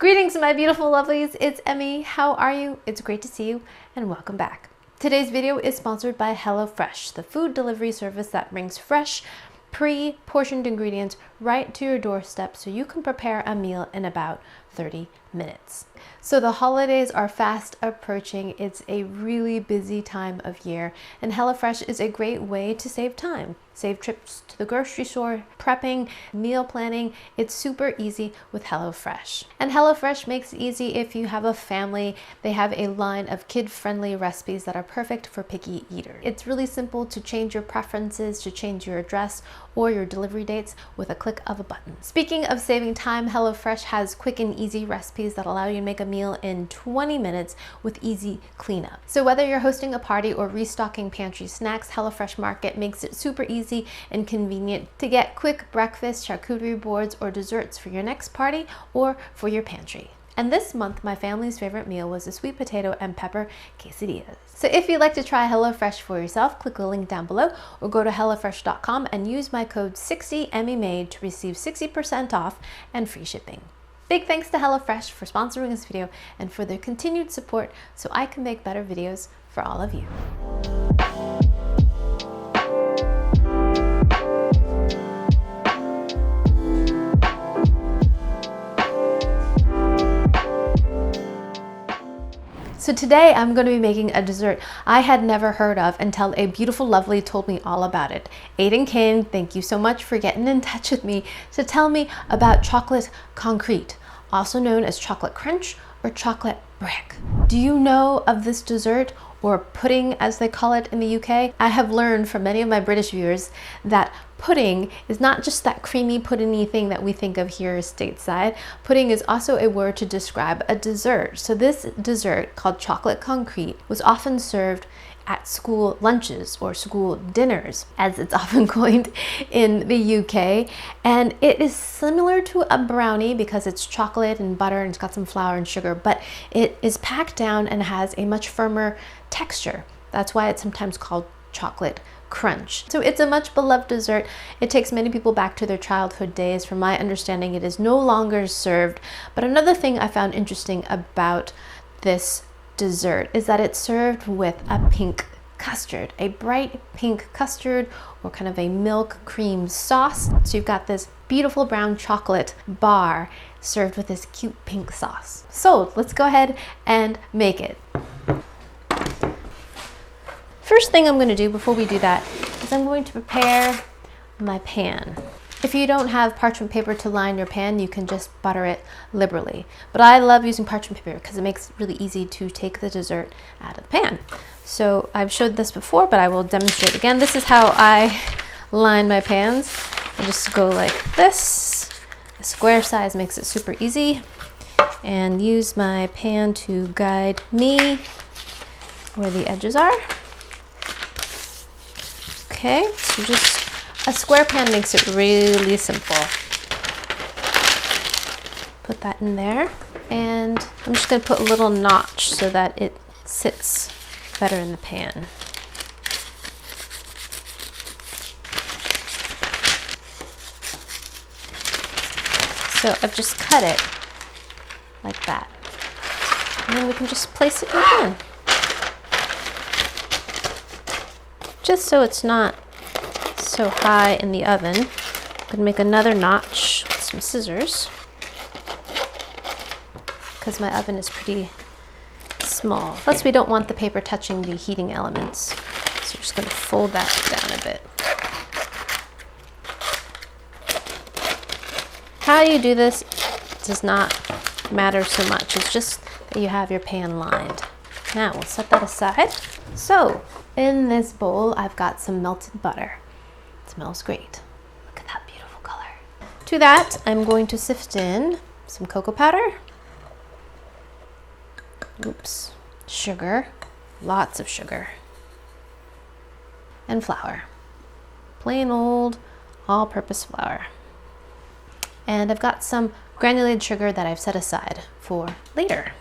Greetings, my beautiful lovelies. It's Emmy. How are you? It's great to see you and welcome back. Today's video is sponsored by HelloFresh, the food delivery service that brings fresh, pre-portioned ingredients right to your doorstep so you can prepare a meal in about 30 minutes. So the holidays are fast approaching. It's a really busy time of year, and HelloFresh is a great way to save time. Save trips to the grocery store, prepping, meal planning. It's super easy with HelloFresh. And HelloFresh makes it easy if you have a family. They have a line of kid-friendly recipes that are perfect for picky eaters. It's really simple to change your preferences, to change your address or your delivery dates with a click of a button. Speaking of saving time, HelloFresh has quick and easy recipes that allow you to make a meal in 20 minutes with easy cleanup. So whether you're hosting a party or restocking pantry snacks, HelloFresh Market makes it super easy and convenient to get quick breakfast, charcuterie boards, or desserts for your next party or for your pantry. And this month, my family's favorite meal was a sweet potato and pepper quesadillas. So if you'd like to try HelloFresh for yourself, click the link down below or go to HelloFresh.com and use my code 60emmymade to receive 60% off and free shipping. Big thanks to HelloFresh for sponsoring this video and for their continued support so I can make better videos for all of you. So today I'm going to be making a dessert I had never heard of until a beautiful lovely told me all about it. Aiden Kane, thank you so much for getting in touch with me to tell me about chocolate concrete, also known as chocolate crunch or chocolate brick. Do you know of this dessert, or pudding as they call it in the UK? I have learned from many of my British viewers that pudding is not just that creamy puddingy thing that we think of here stateside. Pudding is also a word to describe a dessert. So this dessert, called chocolate concrete, was often served at school lunches or school dinners, as it's often coined in the UK. And it is similar to a brownie because it's chocolate and butter and it's got some flour and sugar, but it is packed down and has a much firmer texture. That's why it's sometimes called chocolate crunch. So it's a much beloved dessert. It takes many people back to their childhood days. From my understanding, it is no longer served. But another thing I found interesting about this dessert is that it's served with a pink custard, a bright pink custard or kind of a milk cream sauce. So you've got this beautiful brown chocolate bar served with this cute pink sauce. So let's go ahead and make it. First thing I'm going to do before we do that is I'm going to prepare my pan. If you don't have parchment paper to line your pan, you can just butter it liberally. But I love using parchment paper because it makes it really easy to take the dessert out of the pan. So I've showed this before, but I will demonstrate again. This is how I line my pans. I just go like this. A square size makes it super easy. And use my pan to guide me where the edges are. Okay, so just a square pan makes it really simple. Put that in there, and I'm just going to put a little notch so that it sits better in the pan. So I've just cut it like that, and then we can just place it in the pan. Just so it's not so high in the oven, I'm going to make another notch with some scissors because my oven is pretty small. Plus we don't want the paper touching the heating elements. So we're just going to fold that down a bit. How you do this does not matter so much. It's just that you have your pan lined. Now we'll set that aside. So in this bowl, I've got some melted butter. It smells great. Look at that beautiful color. To that, I'm going to sift in some cocoa powder. Oops. Sugar. Lots of sugar. And flour. Plain old all-purpose flour. And I've got some granulated sugar that I've set aside for later.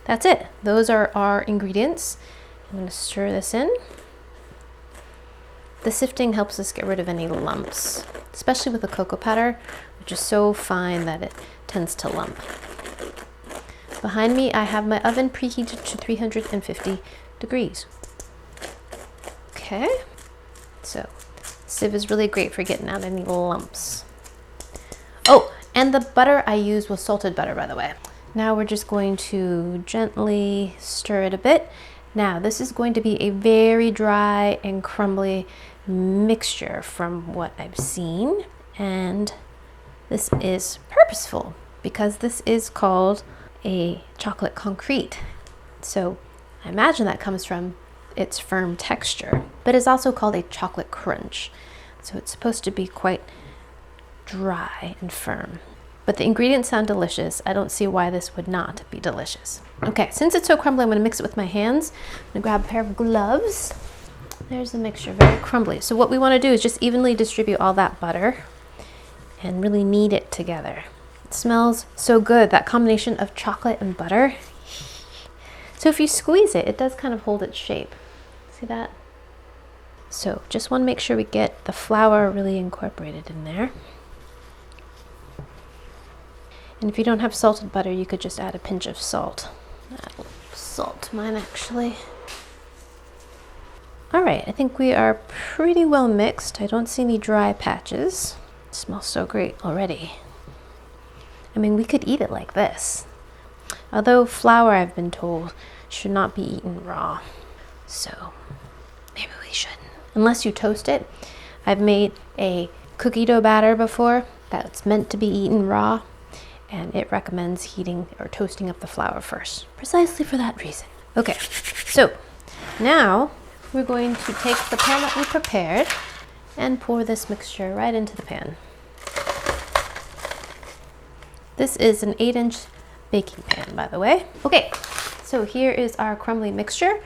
That's it. Those are our ingredients. I'm going to stir this in. The sifting helps us get rid of any lumps, especially with the cocoa powder, which is so fine that it tends to lump. Behind me, I have my oven preheated to 350 degrees. Okay, so sieve is really great for getting out any lumps. Oh, and the butter I used was salted butter, by the way. Now we're just going to gently stir it a bit. Now this is going to be a very dry and crumbly mixture from what I've seen, and this is purposeful because this is called a chocolate concrete. So I imagine that comes from its firm texture, but it's also called a chocolate crunch. So it's supposed to be quite dry and firm. But the ingredients sound delicious. I don't see why this would not be delicious. Okay, since it's so crumbly, I'm gonna mix it with my hands. I'm gonna grab a pair of gloves. There's the mixture, very crumbly. So what we wanna do is just evenly distribute all that butter and really knead it together. It smells so good, that combination of chocolate and butter. So if you squeeze it, it does kind of hold its shape. See that? So just want to make sure we get the flour really incorporated in there. And if you don't have salted butter, you could just add a pinch of salt. I'll salt mine actually. All right, I think we are pretty well mixed. I don't see any dry patches. It smells so great already. I mean, we could eat it like this. Although flour, I've been told, should not be eaten raw. So maybe we shouldn't. Unless you toast it. I've made a cookie dough batter before that's meant to be eaten raw, and it recommends heating or toasting up the flour first, precisely for that reason. Okay, so now we're going to take the pan that we prepared and pour this mixture right into the pan. This is an 8-inch baking pan, by the way. Okay, so here is our crumbly mixture.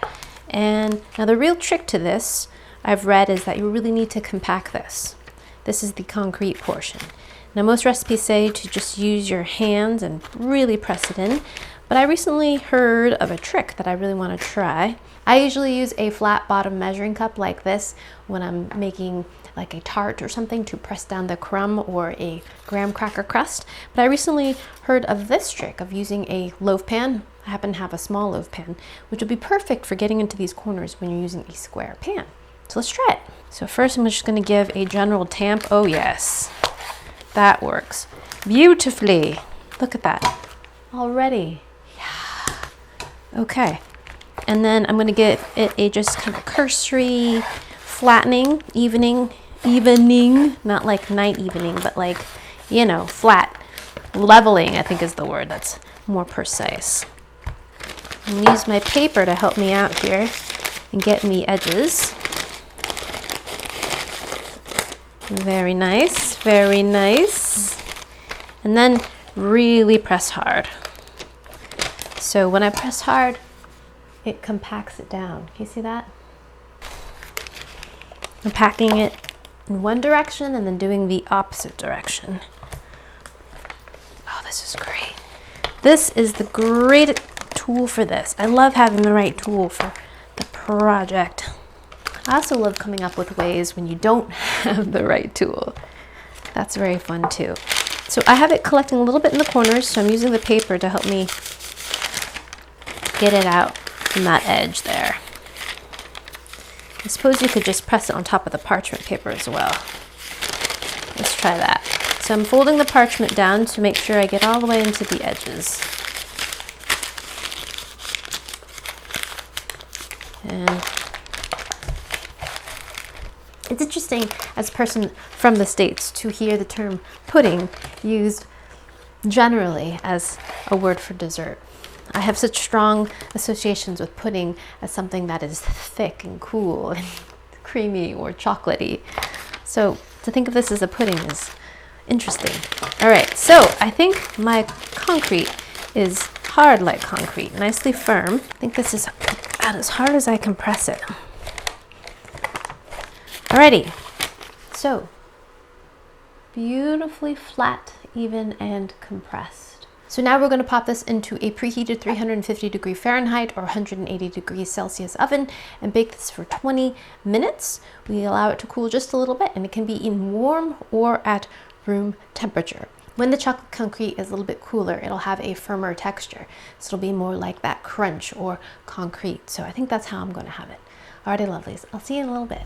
And now the real trick to this, I've read, is that you really need to compact this. This is the concrete portion. Now most recipes say to just use your hands and really press it in, but I recently heard of a trick that I really want to try. I usually use a flat bottom measuring cup like this when I'm making like a tart or something to press down the crumb or a graham cracker crust. But I recently heard of this trick of using a loaf pan. I happen to have a small loaf pan, which would be perfect for getting into these corners when you're using a square pan. So let's try it. So first I'm just going to give a general tamp. Oh yes, that works beautifully. Look at that already. Yeah. Okay. And then I'm going to give it a just kind of cursory flattening, evening, not like night evening, but like, you know, flat leveling, I think is the word that's more precise. I'm going to use my paper to help me out here and get me edges. Very nice, very nice. And then really press hard. So when I press hard, it compacts it down. Can you see that? I'm packing it in one direction and then doing the opposite direction. Oh, this is great. This is the great tool for this. I love having the right tool for the project. I also love coming up with ways when you don't have the right tool. That's very fun too. So I have it collecting a little bit in the corners, so I'm using the paper to help me get it out from that edge there. I suppose you could just press it on top of the parchment paper as well. Let's try that. So I'm folding the parchment down to make sure I get all the way into the edges. And it's interesting as a person from the States to hear the term pudding used generally as a word for dessert. I have such strong associations with pudding as something that is thick and cool and creamy or chocolatey. So to think of this as a pudding is interesting. All right, so I think my concrete is hard like concrete, nicely firm. I think this is about as hard as I can press it. Alrighty, so beautifully flat, even, and compressed. So now we're going to pop this into a preheated 350 degree Fahrenheit or 180 degrees Celsius oven and bake this for 20 minutes. We allow it to cool just a little bit, and it can be eaten warm or at room temperature. When the chocolate concrete is a little bit cooler, it'll have a firmer texture. So it'll be more like that crunch or concrete. So I think that's how I'm going to have it. Alrighty, lovelies. I'll see you in a little bit.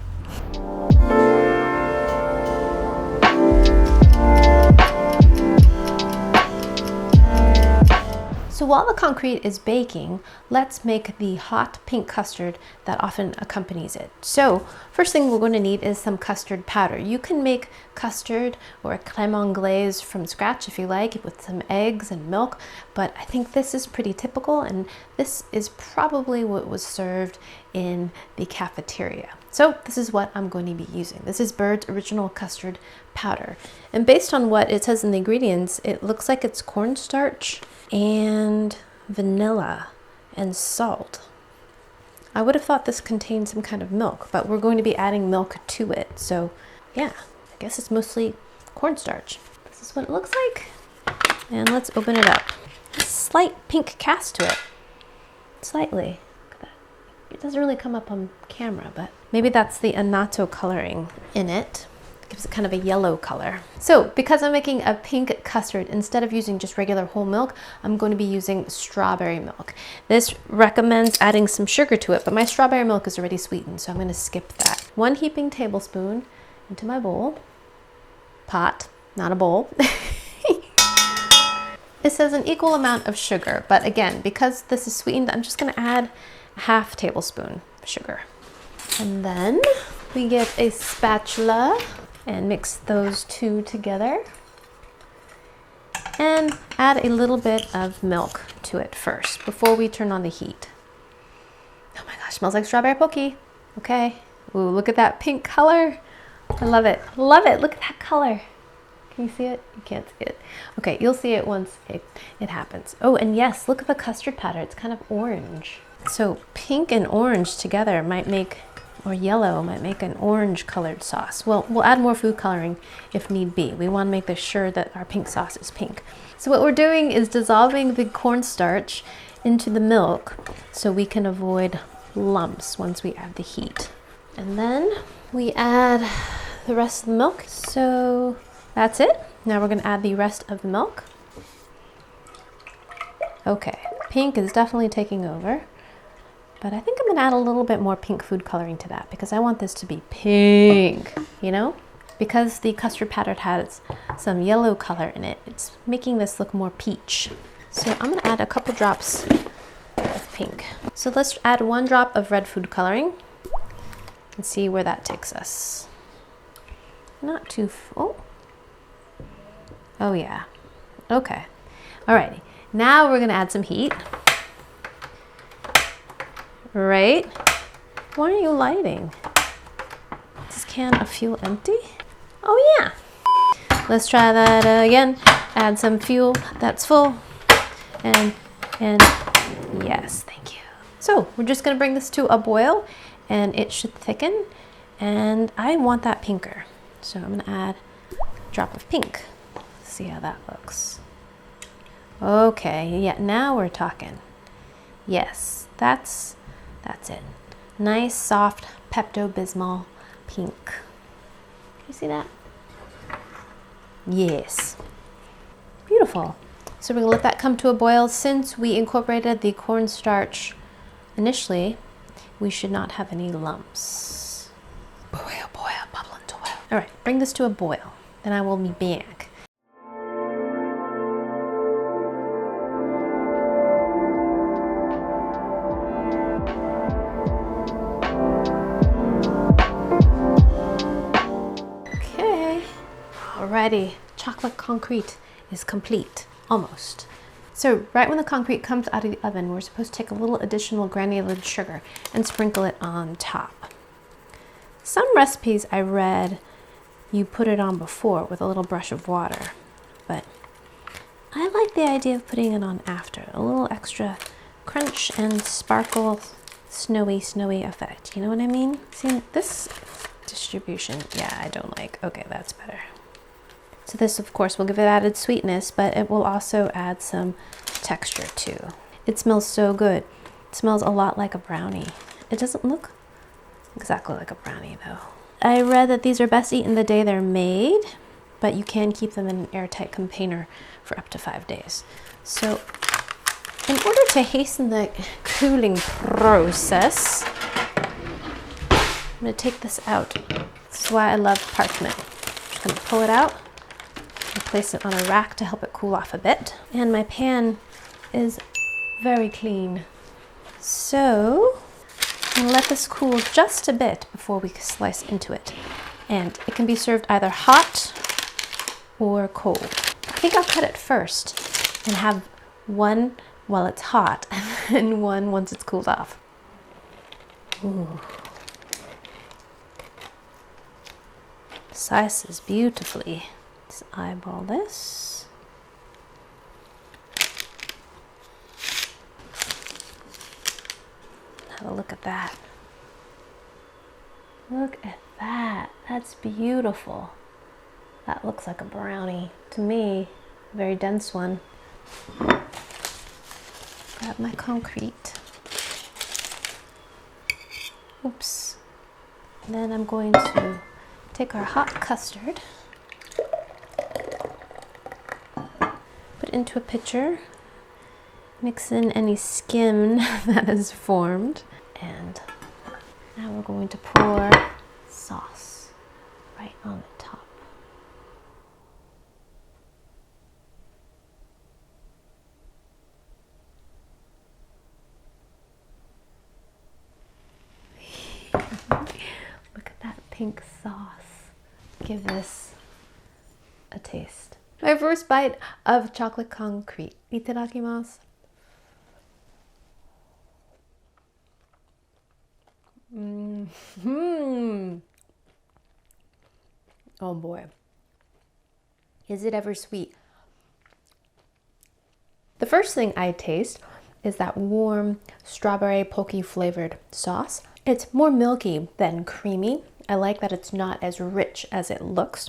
So while the concrete is baking, let's make the hot pink custard that often accompanies it. So first thing we're going to need is some custard powder. You can make custard or a crème anglaise from scratch if you like, with some eggs and milk, but I think this is pretty typical, and this is probably what was served in the cafeteria. So this is what I'm going to be using. This is Bird's Original Custard Powder. And based on what it says in the ingredients, it looks like it's cornstarch and vanilla and salt. I would have thought this contained some kind of milk, but we're going to be adding milk to it. So yeah, I guess it's mostly cornstarch. This is what it looks like. And let's open it up. A slight pink cast to it. Slightly. Look at that. It doesn't really come up on camera, but maybe that's the annatto coloring in it. Gives it kind of a yellow color. So because I'm making a pink custard, instead of using just regular whole milk, I'm going to be using strawberry milk. This recommends adding some sugar to it, but my strawberry milk is already sweetened, so I'm going to skip that. 1 heaping tablespoon into my bowl. Pot, not a bowl. It says an equal amount of sugar, but again, because this is sweetened, I'm just going to add a ½ tablespoon of sugar. And then we get a spatula and mix those two together and add a little bit of milk to it first before we turn on the heat. Oh my gosh, smells like strawberry pokey. Okay. Ooh, look at that pink color. I love it. Love it. Look at that color. Can you see it? You can't see it. Okay, you'll see it once it happens. Oh, and yes, look at the custard powder. It's kind of orange. So pink and orange together might make, or yellow might make, an orange colored sauce. Well, we'll add more food coloring if need be. We want to make sure that our pink sauce is pink. So what we're doing is dissolving the cornstarch into the milk so we can avoid lumps once we add the heat. And then we add the rest of the milk. So that's it. Now we're going to add the rest of the milk. Okay, pink is definitely taking over. But I think I'm gonna add a little bit more pink food coloring to that because I want this to be pink, you know? Because the custard powder has some yellow color in it, it's making this look more peach. So I'm gonna add a couple drops of pink. So let's add 1 drop of red food coloring and see where that takes us. Not too full. Oh yeah, okay. Alrighty, now we're gonna add some heat. Right? Why are you lighting? Is this can of fuel empty? Oh yeah. Let's try that again. Add some fuel that's full. And yes, thank you. So we're just gonna bring this to a boil and it should thicken. And I want that pinker. So I'm gonna add a drop of pink. See how that looks. Okay, yeah, now we're talking. Yes, that's it. Nice, soft Pepto-Bismol pink. Can you see that? Yes. Beautiful. So we're gonna let that come to a boil. Since we incorporated the cornstarch initially, we should not have any lumps. Boil, boil, bubble into oil. All right, bring this to a boil. Then I will be back. Alrighty, chocolate concrete is complete, almost. So right when the concrete comes out of the oven, we're supposed to take a little additional granulated sugar and sprinkle it on top. Some recipes I read, you put it on before with a little brush of water, but I like the idea of putting it on after. A little extra crunch and sparkle, snowy effect. You know what I mean? See, this distribution, yeah, I don't like. Okay, that's better. So this, of course, will give it added sweetness, but it will also add some texture too. It smells so good. It smells a lot like a brownie. It doesn't look exactly like a brownie though. I read that these are best eaten the day they're made. but you can keep them in an airtight container for up to 5 days. So in order to hasten the cooling process, I'm going to take this out. This is why I love parchment. I'm just going to pull it out and place it on a rack to help it cool off a bit. And my pan is very clean. So I'm going to let this cool just a bit before we slice into it. And it can be served either hot or cold. I think I'll cut it first and have one while it's hot and one once it's cooled off. Ooh. Slices beautifully. Let's eyeball this. Have a look at that. Look at that. That's beautiful. That looks like a brownie to me. Very dense one. Grab my concrete. Oops. And then I'm going to take our hot custard, put it into a pitcher, mix in any skim that has formed, and now we're going to pour sauce right on the top. Look at that pink sauce. Give this a taste. My first bite of chocolate concrete. Itadakimasu. Oh boy. Is it ever sweet? The first thing I taste is that warm strawberry pokey flavored sauce. It's more milky than creamy. I like that it's not as rich as it looks.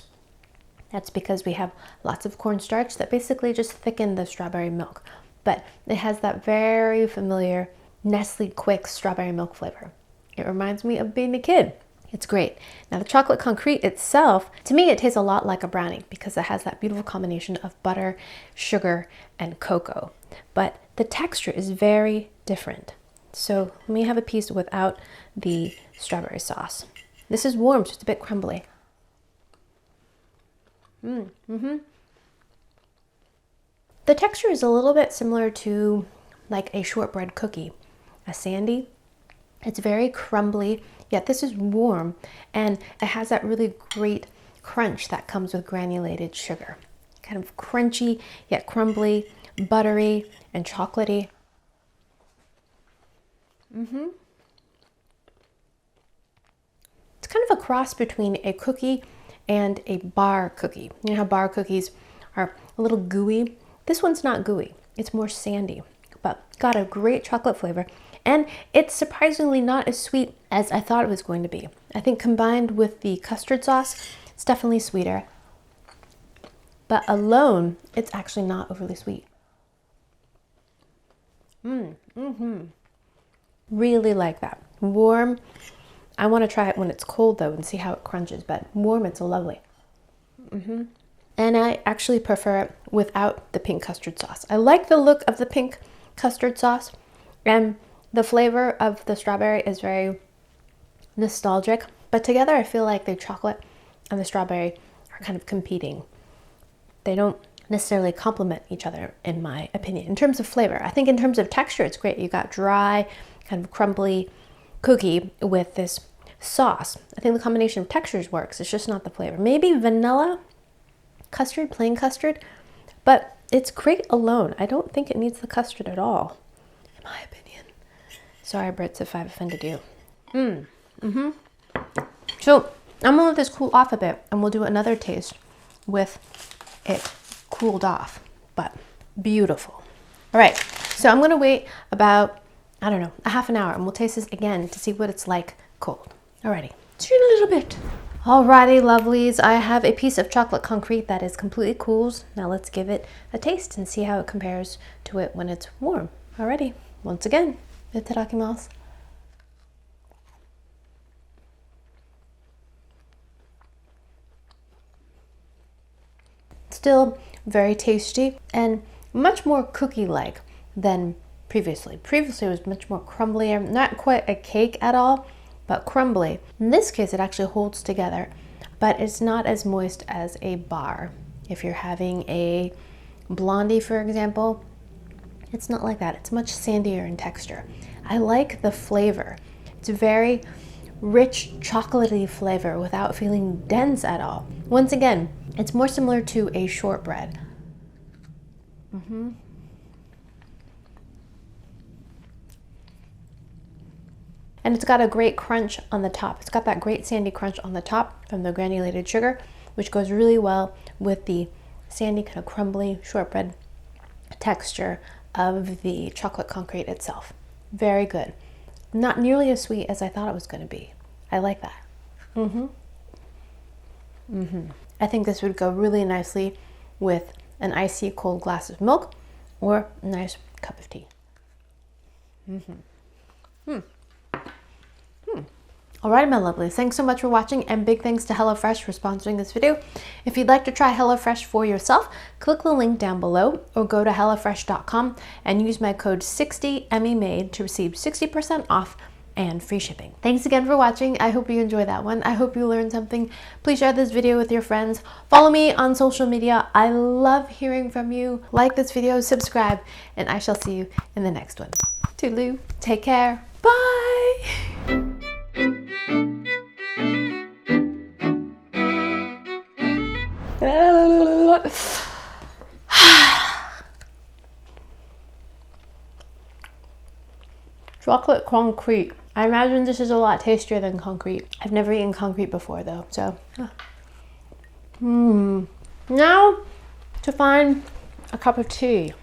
That's because we have lots of cornstarch that basically just thicken the strawberry milk. But it has that very familiar Nestle Quick strawberry milk flavor. It reminds me of being a kid. It's great. Now the chocolate concrete itself, to me it tastes a lot like a brownie because it has that beautiful combination of butter, sugar, and cocoa. But the texture is very different. So let me have a piece without the strawberry sauce. This is warm, so it's a bit crumbly. The texture is a little bit similar to like a shortbread cookie, a sandy. It's very crumbly, yet this is warm, and it has that really great crunch that comes with granulated sugar. Kind of crunchy, yet crumbly, buttery, and chocolatey. It's kind of a cross between a cookie and a bar cookie. You know how bar cookies are a little gooey? This one's not gooey. It's more sandy, but got a great chocolate flavor. And it's surprisingly not as sweet as I thought it was going to be. I think combined with the custard sauce, it's definitely sweeter. But alone, it's actually not overly sweet. Really like that. Warm. I want to try it when it's cold though and see how it crunches, but warm, it's lovely. And I actually prefer it without the pink custard sauce. I like the look of the pink custard sauce, and the flavor of the strawberry is very nostalgic, but together I feel like the chocolate and the strawberry are kind of competing. They don't necessarily complement each other, in my opinion. In terms of flavor, I think in terms of texture, it's great. You got dry, kind of crumbly cookie with this sauce. I think the combination of textures works. It's just not the flavor. Maybe vanilla custard, plain custard, but it's great alone. I don't think it needs the custard at all, in my opinion. Sorry, Brits, if I've offended you. So I'm gonna let this cool off a bit, and we'll do another taste with it cooled off, but beautiful. All right, so I'm gonna wait about, I don't know, a half an hour, and we'll taste this again to see what it's like cold. Alrighty, see you in a little bit. Alrighty, lovelies, I have a piece of chocolate concrete that is completely cooled. Now let's give it a taste and see how it compares to it when it's warm. Alrighty, once again, itadakimasu. still very tasty and much more cookie-like than previously. Previously it was much more crumbly, not quite a cake at all, but crumbly. In this case, it actually holds together, but it's not as moist as a bar. If you're having a blondie, for example, it's not like that. It's much sandier in texture. I like the flavor. It's a very rich, chocolatey flavor without feeling dense at all. Once again, it's more similar to a shortbread. And it's got a great crunch on the top. It's got that great sandy crunch on the top from the granulated sugar, which goes really well with the sandy, kind of crumbly shortbread texture of the chocolate concrete itself. Very good. Not nearly as sweet as I thought it was going to be. I like that. I think this would go really nicely with an icy cold glass of milk or a nice cup of tea. All right, my lovelies, thanks so much for watching, and big thanks to HelloFresh for sponsoring this video. If you'd like to try HelloFresh for yourself, click the link down below or go to hellofresh.com and use my code 60emmymade to receive 60% off and free shipping. Thanks again for watching. I hope you enjoyed that one. I hope you learned something. Please share this video with your friends. Follow me on social media. I love hearing from you. Like this video, subscribe, and I shall see you in the next one. Toodaloo. Take care. Bye. Chocolate concrete. I imagine this is a lot tastier than concrete. I've never eaten concrete before though, so. Now to find a cup of tea.